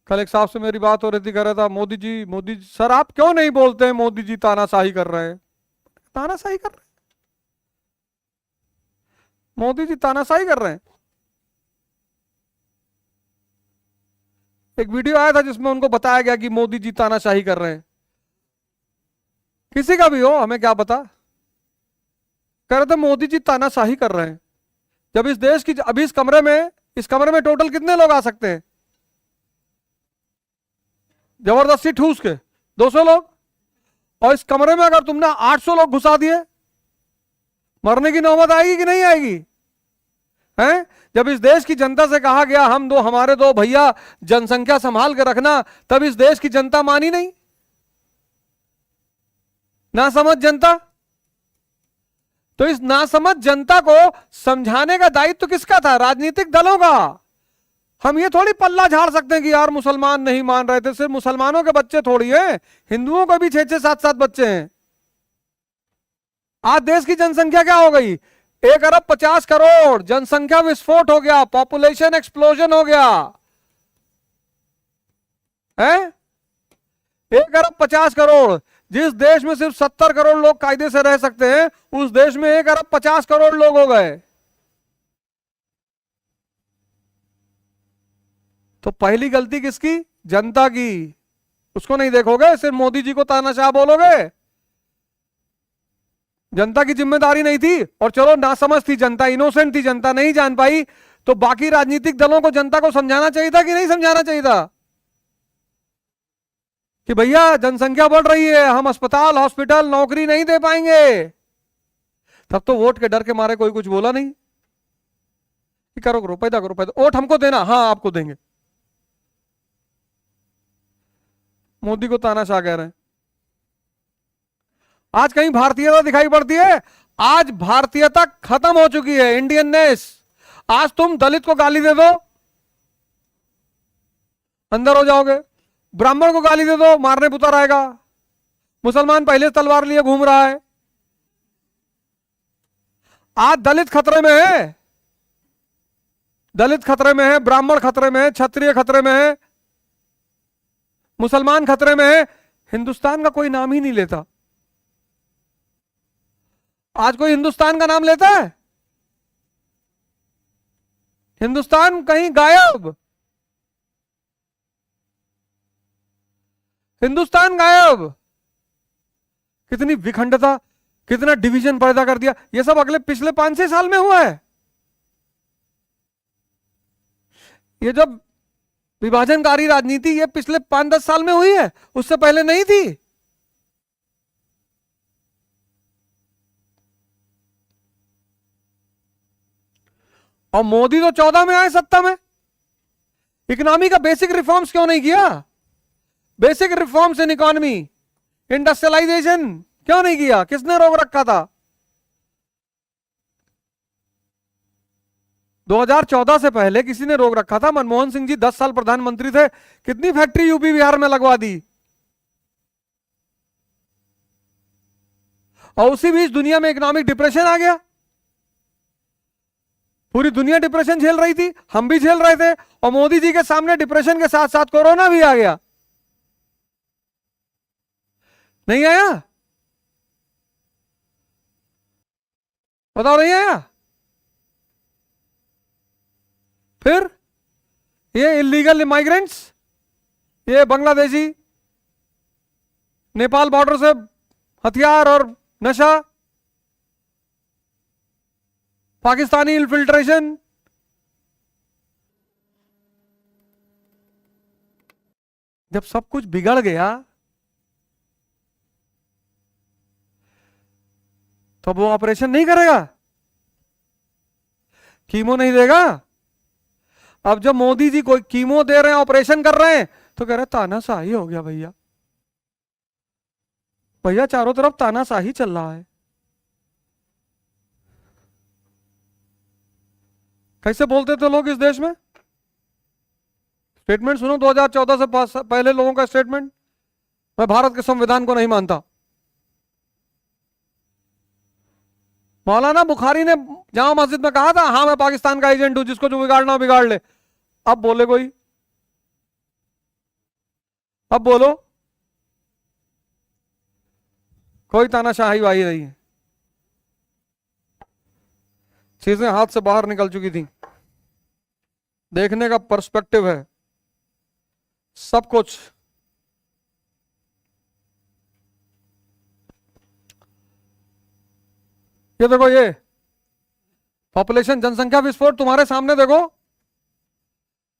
कल एक साहब से मेरी बात हो रही थी, कह रहा था मोदी जी सर आप क्यों नहीं बोलते हैं मोदी जी तानाशाही कर रहे हैं। तानाशाही कर रहे हैं? मोदी जी तानाशाही कर रहे हैं? एक वीडियो आया था जिसमें उनको बताया गया कि मोदी जी तानाशाही कर रहे हैं। किसी का भी हो हमें क्या पता, कह रहे थे मोदी जी तानाशाही कर रहे हैं। जब इस देश की अभी इस कमरे में टोटल कितने लोग आ सकते हैं जबरदस्ती ठूस के? 200 लोग। और इस कमरे में अगर तुमने 800 लोग घुसा दिए, मरने की नौबत आएगी कि नहीं आएगी? हैं? जब इस देश की जनता से कहा गया हमारे दो भैया जनसंख्या संभाल के रखना, तब इस देश की जनता मानी नहीं? ना समझ जनता। तो इस नासमझ जनता को समझाने का दायित्व किसका था? राजनीतिक दलों का। हम ये थोड़ी पल्ला झाड़ सकते हैं कि यार मुसलमान नहीं मान रहे थे, सिर्फ मुसलमानों के बच्चे थोड़ी हैं, हिंदुओं को भी 6-6 7-7 बच्चे हैं। आज देश की जनसंख्या क्या हो गई? 1 अरब 50 करोड़। जनसंख्या विस्फोट हो गया, पॉपुलेशन एक्सप्लोजन हो गया है। 1 अरब 50 करोड़। जिस देश में सिर्फ 70 करोड़ लोग कायदे से रह सकते हैं, उस देश में 1 अरब 50 करोड़ लोग हो गए। तो पहली गलती किसकी? जनता की। उसको नहीं देखोगे, सिर्फ मोदी जी को तानाशाह बोलोगे। जनता की जिम्मेदारी नहीं थी, और चलो नासमझ थी जनता, इनोसेंट थी जनता, नहीं जान पाई, तो बाकी राजनीतिक दलों को जनता को समझाना चाहिए था कि नहीं समझाना चाहिए था कि भैया जनसंख्या बढ़ रही है, हम अस्पताल हॉस्पिटल नौकरी नहीं दे पाएंगे। तब तो वोट के डर के मारे कोई कुछ बोला नहीं कि करो पैदा करो पैदा, वोट हमको देना, हाँ आपको देंगे। मोदी को तानाशाह कह रहे हैं। आज कहीं भारतीयता दिखाई पड़ती है? आज भारतीयता खत्म हो चुकी है, इंडियननेस। आज तुम दलित को गाली दे दो, अंदर हो जाओगे। ब्राह्मण को गाली दे दो, मारने पुतर आएगा। मुसलमान पहले तलवार लिए घूम रहा है। आज दलित खतरे में है, दलित खतरे में है, ब्राह्मण खतरे में है, क्षत्रिय खतरे में है, मुसलमान खतरे में है। हिंदुस्तान का कोई नाम ही नहीं लेता। आज कोई हिंदुस्तान का नाम लेता है? हिंदुस्तान कहीं गायब। हिंदुस्तान गायब। कितनी विखंडता, कितना डिवीजन पैदा कर दिया। यह सब अगले पिछले 5-6 साल में हुआ है। ये जब विभाजनकारी राजनीति ये पिछले 5-10 साल में हुई है, उससे पहले नहीं थी। और मोदी तो 14 में आए सत्ता में। इकोनॉमी का बेसिक रिफॉर्म्स क्यों नहीं किया? Basic reforms in economy, industrialisation क्यों नहीं किया? किसने रोक रखा था? 2014 से पहले किसी ने रोक रखा था? मनमोहन सिंह जी 10 साल प्रधानमंत्री थे, कितनी फैक्ट्री यूपी बिहार में लगवा दी। और उसी बीच दुनिया में इकोनॉमिक डिप्रेशन आ गया। पूरी दुनिया डिप्रेशन झेल रही थी, हम भी झेल रहे थे, और मोदी जी के सामने डिप्रेशन के साथ साथ कोरोना भी आ गया। नहीं आया? बताओ, नहीं आया? फिर ये इलीगल इमाइग्रेंट्स, ये बांग्लादेशी, नेपाल बॉर्डर से हथियार और नशा, पाकिस्तानी इन्फिल्ट्रेशन। जब सब कुछ बिगड़ गया, तो वो ऑपरेशन नहीं करेगा, कीमो नहीं देगा। अब जब मोदी जी कोई कीमो दे रहे हैं, ऑपरेशन कर रहे हैं, तो कह रहे तानाशाही हो गया भैया। भैया चारों तरफ तानाशाही चल रहा है। कैसे बोलते थे लोग इस देश में? स्टेटमेंट सुनो 2014 से पहले लोगों का स्टेटमेंट। मैं भारत के संविधान को नहीं मानता। मौलाना बुखारी ने जामा मस्जिद में कहा था, हाँ मैं पाकिस्तान का एजेंट हूं, जिसको जो बिगाड़ना हो बिगाड़ ले। अब बोले कोई अब बोलो, कोई तानाशाही वाही नहीं है, चीजें हाथ से बाहर निकल चुकी थी, देखने का पर्सपेक्टिव है सब कुछ। ये देखो, ये पॉपुलेशन जनसंख्या विस्फोट तुम्हारे सामने देखो,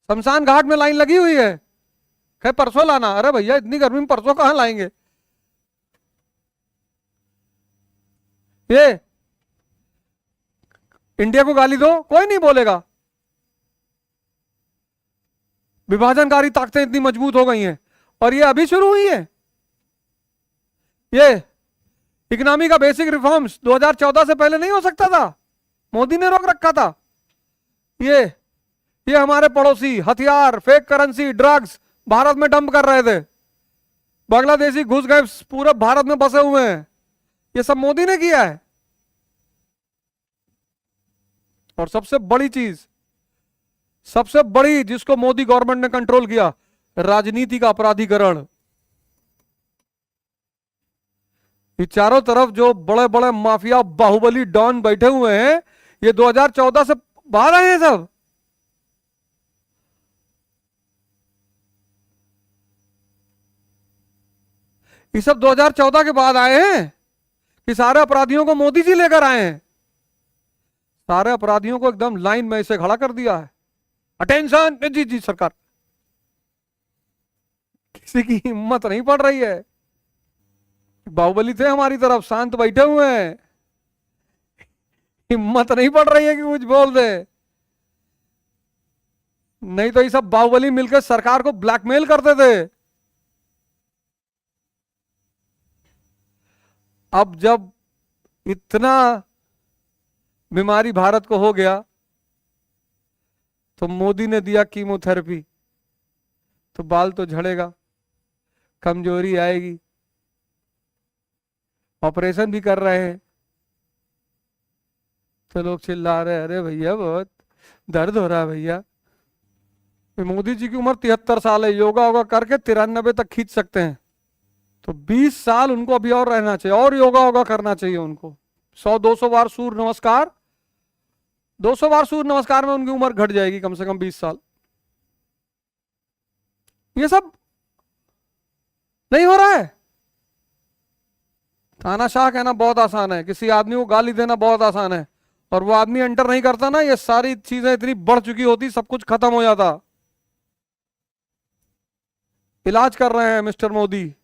शमशान घाट में लाइन लगी हुई है, कहे परसों लाना। अरे भैया इतनी गर्मी में परसों कहां लाएंगे? ये इंडिया को गाली दो, कोई नहीं बोलेगा। विभाजनकारी ताकतें इतनी मजबूत हो गई हैं, और ये अभी शुरू हुई है। ये इकोनॉमी का बेसिक रिफॉर्म्स 2014 से पहले नहीं हो सकता था, मोदी ने रोक रखा था। ये हमारे पड़ोसी हथियार, फेक करेंसी, ड्रग्स भारत में डंप कर रहे थे, बांग्लादेशी घुस गए पूरे भारत में बसे हुए हैं, ये सब मोदी ने किया है। और सबसे बड़ी चीज, सबसे बड़ी जिसको मोदी गवर्नमेंट ने कंट्रोल किया, राजनीति का अपराधीकरण। ये चारों तरफ जो बड़े बड़े माफिया बाहुबली डॉन बैठे हुए हैं, ये 2014 से बाहर आए हैं सब। ये सब 2014 के बाद आए हैं कि सारे अपराधियों को मोदी जी लेकर आए हैं। सारे अपराधियों को एकदम लाइन में इसे खड़ा कर दिया है। अटेंशन, जी जी सरकार। किसी की हिम्मत नहीं पड़ रही है। बाहुबली थे हमारी तरफ, शांत बैठे हुए हैं, हिम्मत नहीं पड़ रही है कि कुछ बोल दे। नहीं तो ये सब बाहुबली मिलकर सरकार को ब्लैकमेल करते थे। अब जब इतना बीमारी भारत को हो गया, तो मोदी ने दिया कीमोथेरेपी, तो बाल तो झड़ेगा, कमजोरी आएगी। ऑपरेशन भी कर रहे हैं, तो लोग चिल्ला रहे, अरे भैया बहुत दर्द हो रहा है भैया। मोदी जी की उम्र 73 साल है, योगा वोगा करके 93 तक खींच सकते हैं, तो 20 साल उनको अभी और रहना चाहिए, और योगा वोगा करना चाहिए उनको। 100-200 बार सूर्य नमस्कार, 200 बार सूर्य नमस्कार में उनकी उम्र घट जाएगी कम से कम 20 साल। ये सब नहीं हो रहा है। तानाशाह कहना बहुत आसान है, किसी आदमी को गाली देना बहुत आसान है, और वो आदमी एंटर नहीं करता ना, ये सारी चीजें इतनी बढ़ चुकी होती, सब कुछ खत्म हो जाता। इलाज कर रहे हैं मिस्टर मोदी।